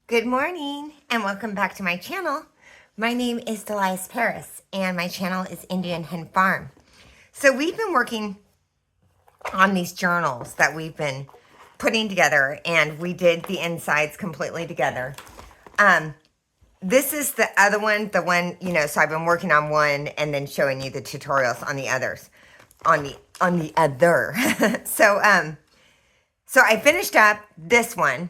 Good morning and welcome back to my channel. My name is Delise Paris and my channel is Indian Hen Farm. So we've been working on these journals that we've been putting together, and we did the insides completely together. This is the other one, so I've been working on one and then showing you the tutorials on the others, on the other. So I finished up this one.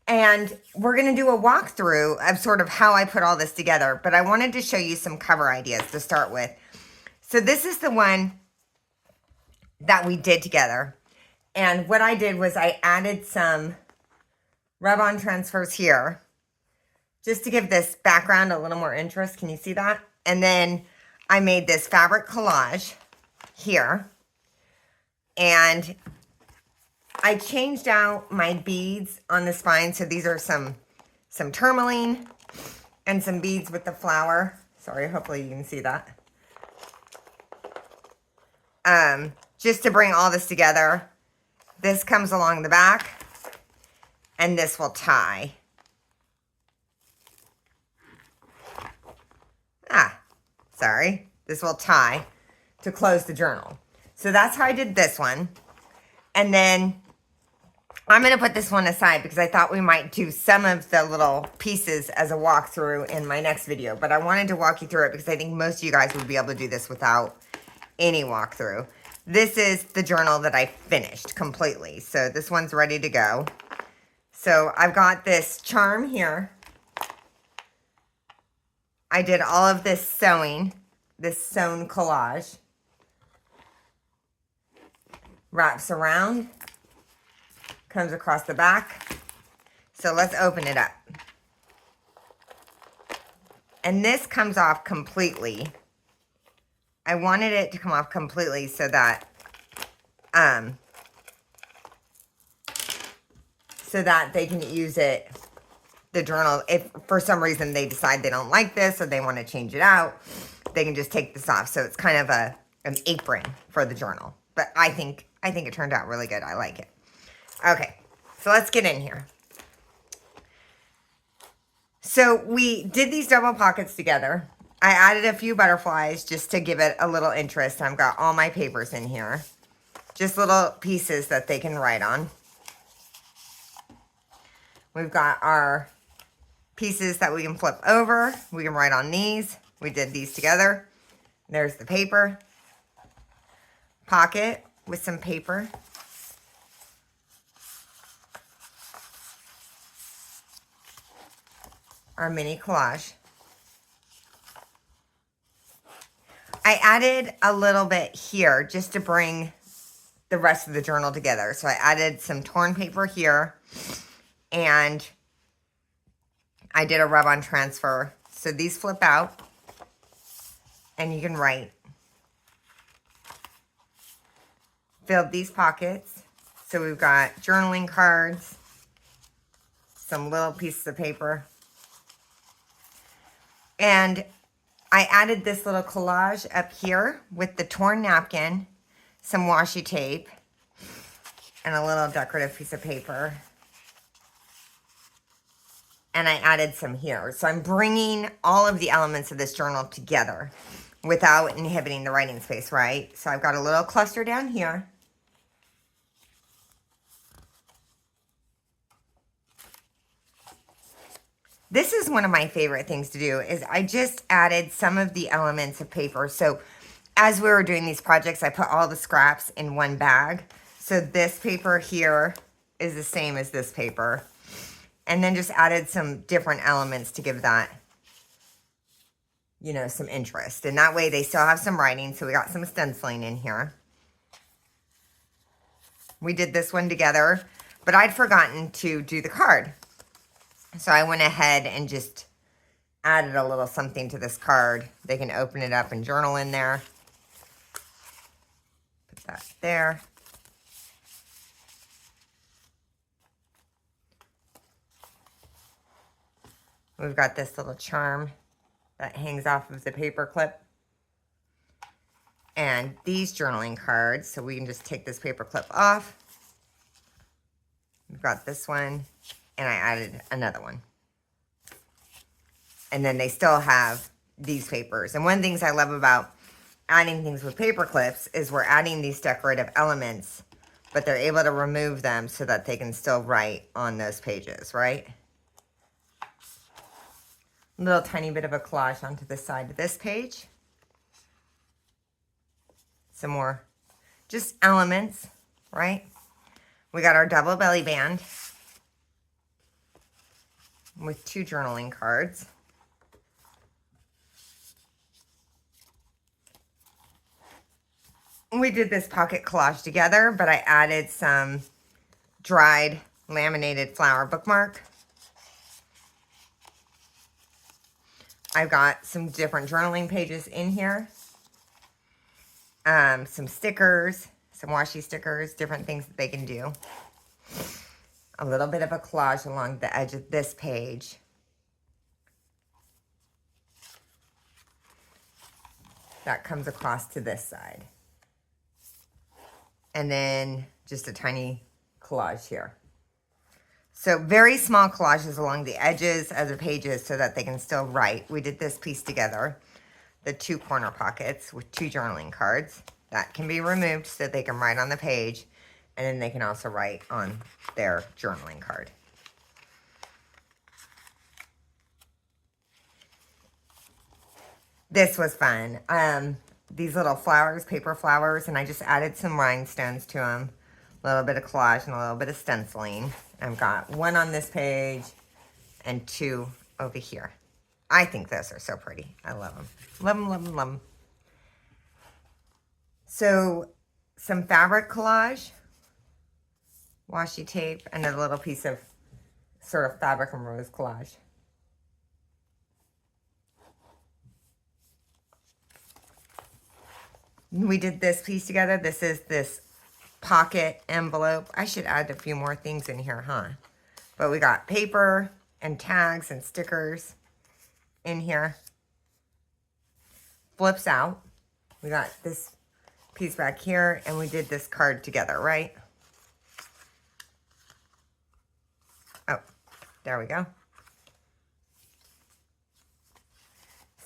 And we're going to do a walkthrough of sort of how I put all this together. But I wanted to show you some cover ideas to start with. So this is the one that we did together. And what I did was I added some rub-on transfers here, just to give this background a little more interest. Can you see that? And then I made this fabric collage here. And I changed out my beads on the spine. So these are some tourmaline and some beads with the flower. Sorry, hopefully you can see that. Just to bring all this together. This comes along the back and this will tie. Sorry. This will tie to close the journal. So that's how I did this one. And then I'm going to put this one aside because I thought we might do some of the little pieces as a walkthrough in my next video. But I wanted to walk you through it because I think most of you guys would be able to do this without any walkthrough. This is the journal that I finished completely. So this one's ready to go. So I've got this charm here. I did all of this sewing, this sewn collage. Wraps around. Comes across the back. So let's open it up. And this comes off completely. I wanted it to come off completely so that they can use it, the journal, if for some reason they decide they don't like this or they want to change it out, they can just take this off. So it's kind of an apron for the journal. But I think it turned out really good. I like it. Okay, so let's get in here. So we did these double pockets together. I added a few butterflies just to give it a little interest. I've got all my papers in here. Just little pieces that they can write on. We've got our pieces that we can flip over. We can write on these. We did these together. There's the paper. Pocket with some paper. Our mini collage. I added a little bit here just to bring the rest of the journal together. So I added some torn paper here and I did a rub-on transfer. So these flip out and you can write. Filled these pockets. So we've got journaling cards, some little pieces of paper. And I added this little collage up here with the torn napkin, some washi tape, and a little decorative piece of paper. And I added some here. So I'm bringing all of the elements of this journal together without inhibiting the writing space, right? So I've got a little cluster down here. This is one of my favorite things to do is I just added some of the elements of paper. So as we were doing these projects, I put all the scraps in one bag. So this paper here is the same as this paper. And then just added some different elements to give that, some interest. And that way they still have some writing. So we got some stenciling in here. We did this one together, but I'd forgotten to do the card. So I went ahead and just added a little something to this card. They can open it up and journal in there. Put that there. We've got this little charm that hangs off of the paper clip. And these journaling cards, so we can just take this paper clip off. We've got this one, and I added another one. And then they still have these papers. And one of the things I love about adding things with paper clips is we're adding these decorative elements, but they're able to remove them so that they can still write on those pages, right? A little tiny bit of a collage onto the side of this page. Some more just elements, right? We got our double belly band with 2 journaling cards. We did this pocket collage together, but I added some dried laminated flower bookmark. I've got some different journaling pages in here. Some stickers, some washi stickers, different things that they can do. A little bit of a collage along the edge of this page. That comes across to this side. And then just a tiny collage here. So very small collages along the edges of the pages so that they can still write. We did this piece together, the 2 corner pockets with 2 journaling cards. That can be removed so they can write on the page, and then they can also write on their journaling card. This was fun. These little flowers, paper flowers, and I just added some rhinestones to them. A little bit of collage and a little bit of stenciling. I've got 1 on this page and 2 over here. I think those are so pretty. I love them. Love them, love them, love them. So, some fabric collage, washi tape, and a little piece of sort of fabric and rose collage. We did this piece together. This is this pocket envelope. I should add a few more things in here, huh? But we got paper and tags and stickers in here. Flips out. We got this piece back here, and we did this card together, right? Oh, there we go.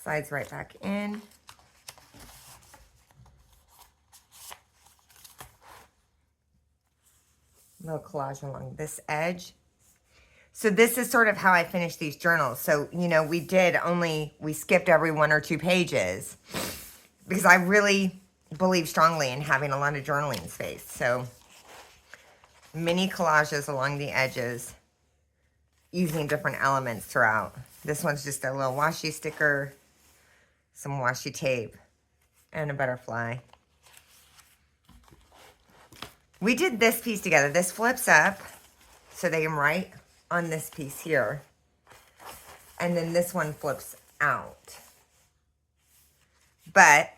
Slides right back in. Little collage along this edge. So this is sort of how I finished these journals. So, you know, we skipped every 1 or 2 pages because I really believe strongly in having a lot of journaling space. So mini collages along the edges using different elements throughout. This one's just a little washi sticker, some washi tape, and a butterfly. We did this piece together. This flips up so they can write on this piece here. And then this one flips out. But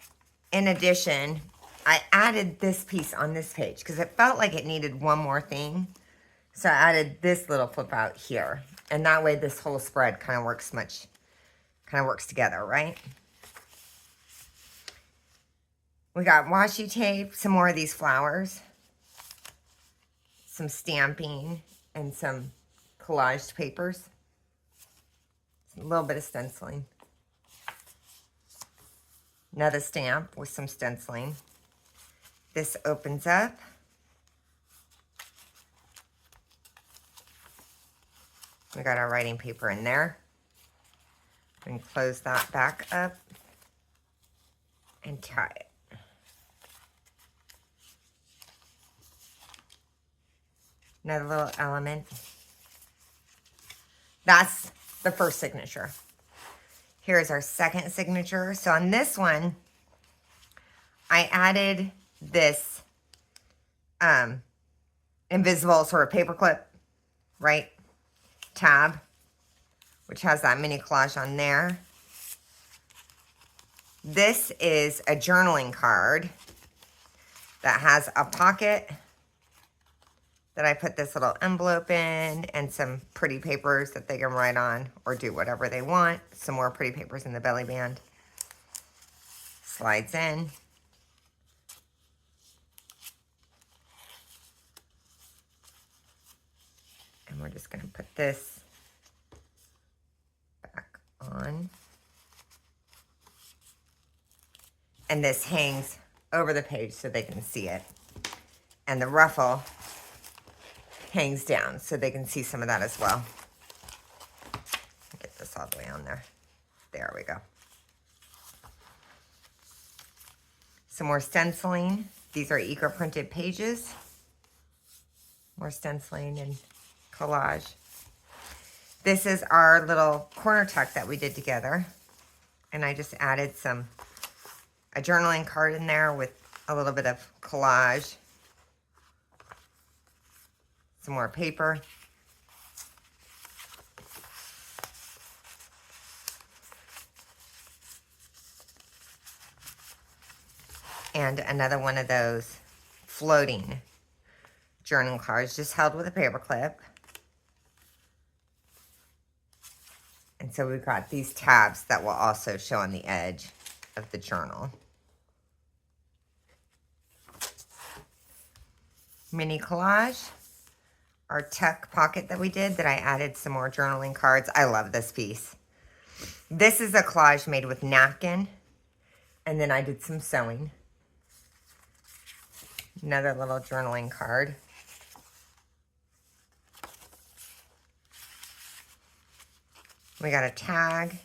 in addition, I added this piece on this page because it felt like it needed one more thing. So I added this little flip out here. And that way this whole spread kind of works together, right? We got washi tape, some more of these flowers, some stamping, and some collaged papers. A little bit of stenciling. Another stamp with some stenciling. This opens up. We got our writing paper in there. And close that back up and tie it. Another little element. That's the first signature. Here's our second signature. So on this one, I added this invisible sort of paper clip, right? Tab, which has that mini collage on there. This is a journaling card that has a pocket that I put this little envelope in and some pretty papers that they can write on or do whatever they want. Some more pretty papers in the belly band. Slides in. And we're just going to put this back on. on. And this hangs over the page so they can see it. And the ruffle hangs down so they can see some of that as well. Get this all the way on there. There we go. Some more stenciling. These are eco-printed pages. More stenciling and collage. This is our little corner tuck that we did together. And I just added a journaling card in there with a little bit of collage. Some more paper. And another one of those floating journaling cards just held with a paper clip. And so we've got these tabs that will also show on the edge of the journal. Mini collage. Our tuck pocket that we did that I added some more journaling cards. I love this piece. This is a collage made with napkin. And then I did some sewing. Another little journaling card. We got a tag,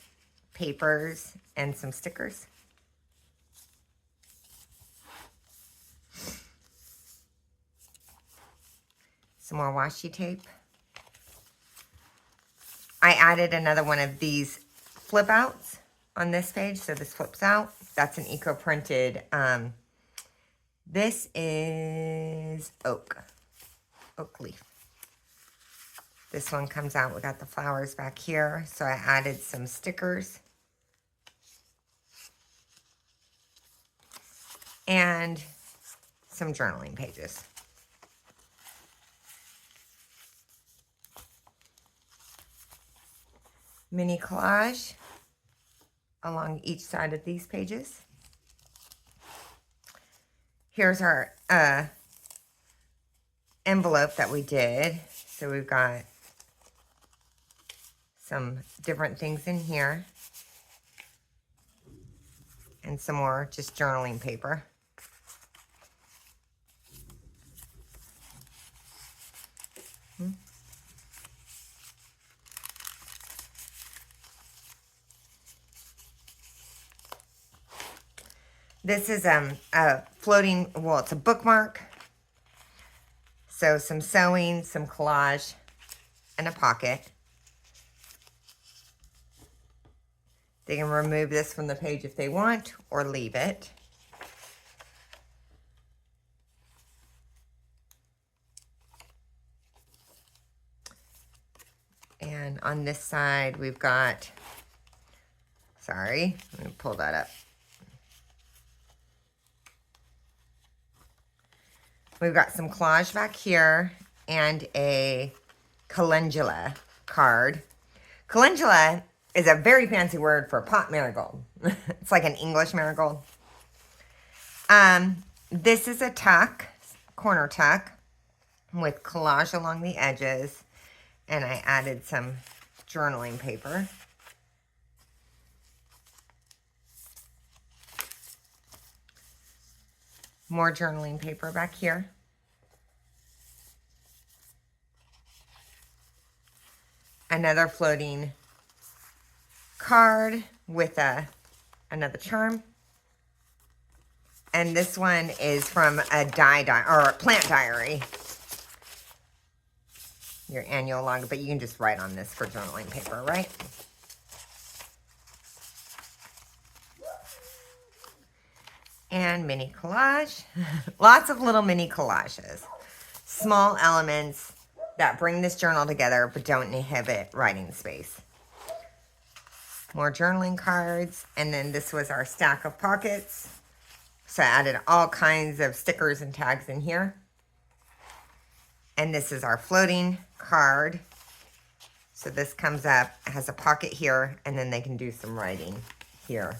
papers, and some stickers. Some more washi tape. I added another one of these flip outs on this page, so this flips out. That's an eco-printed, this is oak leaf. This one comes out, we got the flowers back here, so I added some stickers. And some journaling pages. Mini collage along each side of these pages. Here's our envelope that we did. So we've got some different things in here. And some more just journaling paper. This is a floating, well, it's a bookmark. So some sewing, some collage, and a pocket. They can remove this from the page if they want, or leave it. And on this side, we've got, sorry, let me pull that up. We've got some collage back here and a calendula card. Calendula is a very fancy word for pot marigold. It's like an English marigold. This is a tuck, corner tuck, with collage along the edges. And I added some journaling paper. More journaling paper back here. Another floating card with another charm. And this one is from a plant diary. Your annual log, but you can just write on this for journaling paper, right? And mini collage. Lots of little mini collages. Small elements that bring this journal together but don't inhibit writing space. More journaling cards. And then this was our stack of pockets. So I added all kinds of stickers and tags in here. And this is our floating card. So this comes up, has a pocket here, and then they can do some writing here.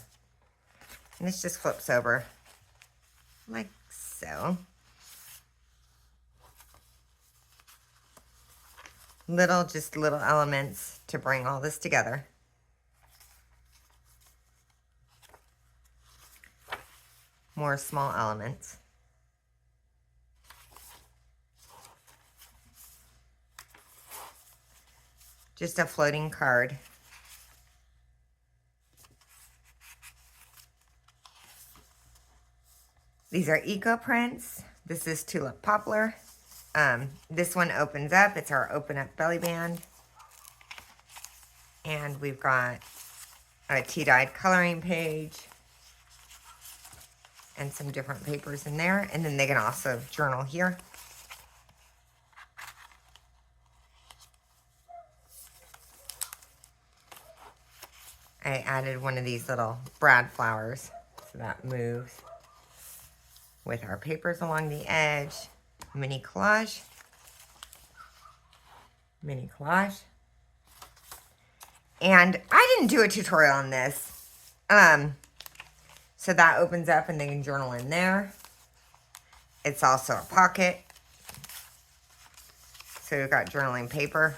And this just flips over like so. Just little elements to bring all this together. more small elements. Just a floating card. These are eco prints. This is Tulip Poplar. This one opens up. It's our open up belly band. And we've got a tea-dyed coloring page. And some different papers in there. And then they can also journal here. I added one of these little brad flowers. So that moves with our papers along the edge. Mini collage. Mini collage. And I didn't do a tutorial on this. So that opens up and they can journal in there. It's also a pocket. So we've got journaling paper.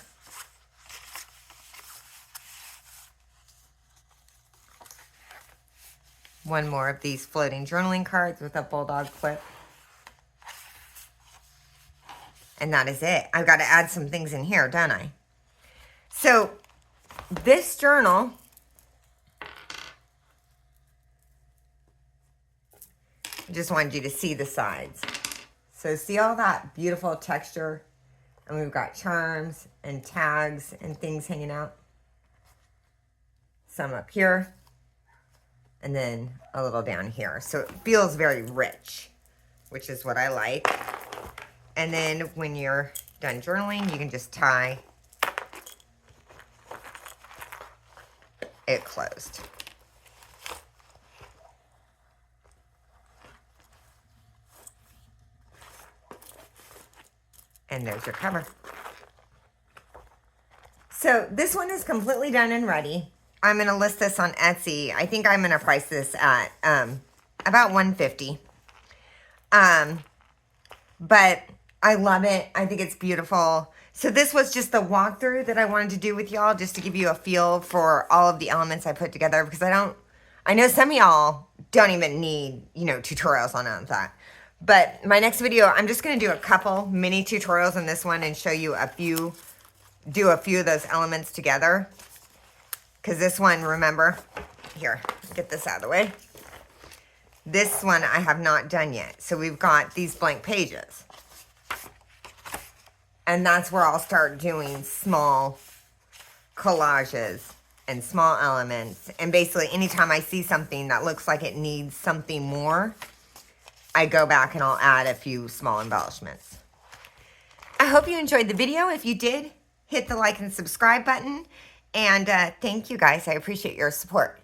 One more of these floating journaling cards with a bulldog clip. And that is it. I've got to add some things in here, don't I? So this journal, I just wanted you to see the sides. So see all that beautiful texture? And we've got charms and tags and things hanging out. Some up here. And then a little down here. So it feels very rich, which is what I like. And then when you're done journaling, you can just tie it closed. And there's your cover. So this one is completely done and ready. I'm going to list this on Etsy. I think I'm going to price this at about $150. But I love it. I think it's beautiful. So this was just the walkthrough that I wanted to do with y'all, just to give you a feel for all of the elements I put together, because I know some of y'all don't even need, tutorials on that. But my next video, I'm just going to do a couple mini tutorials on this one and show you do a few of those elements together. Because this one, remember, here, get this out of the way. This one I have not done yet. So we've got these blank pages. And that's where I'll start doing small collages and small elements. And basically, anytime I see something that looks like it needs something more, I go back and I'll add a few small embellishments. I hope you enjoyed the video. If you did, hit the like and subscribe button. And thank you guys. I appreciate your support.